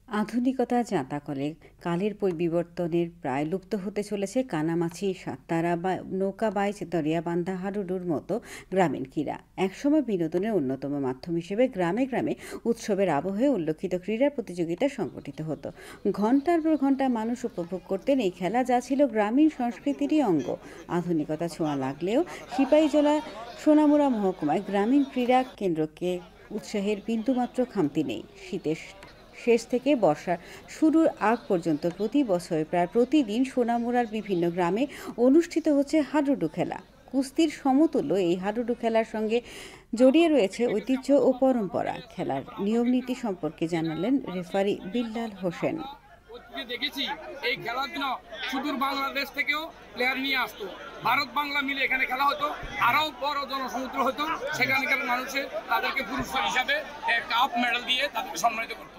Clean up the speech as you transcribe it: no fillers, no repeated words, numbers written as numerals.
আধুনিকতা জাঁতাকলে কালের পরিবর্তনের প্রায় লুপ্ত হতে চলেছে কানামাছি, সাততারা বা নৌকা বাইচ, দরিয়াবান্ধা, হাডুডুর মতো গ্রামীণ ক্রীড়া। একসময় বিনোদনের অন্যতম মাধ্যম হিসেবে গ্রামে গ্রামে উৎসবের আবহে উল্লেখিত ক্রীড়া প্রতিযোগিতা সংগঠিত হতো। ঘন্টার পর ঘন্টা মানুষ উপভোগ করতেন এই খেলা, যা ছিল গ্রামীণ সংস্কৃতিরই অঙ্গ। আধুনিকতা ছোঁয়া লাগলেও সিপাহীজলা সোনামুড়া মহকুমায় গ্রামীণ ক্রীড়া কেন্দ্রকে উৎসাহের বিন্দুমাত্র খামতি নেই। শীতের শেষ থেকে বর্ষার শুরুর আগ পর্যন্ত প্রতি বছর প্রায় প্রতিদিন সোনামুড়ার বিভিন্ন গ্রামে অনুষ্ঠিত হচ্ছে হাডুডু খেলা। কুস্তির সমতুল্য এই হাডুডু খেলার সঙ্গে জড়িয়ে রয়েছে ঐতিহ্য ও পরম্পরা। খেলার নিয়মনীতি সম্পর্কে জানালেন রেফারি বিল্লাল হোসেন। দেখেছি এই খেলার জন্য সুদূর বাংলাদেশ থেকেও প্লেয়ার নিয়ে আসতো, ভারত বাংলা মিলে এখানে খেলা হতো, আরো বড় জনসমুদ্র হতো, সেখানকার মানুষে তাদেরকে পুরস্কার হিসাবে কাপ মেডেল দিয়ে তাদেরকে সম্মানিত করতো।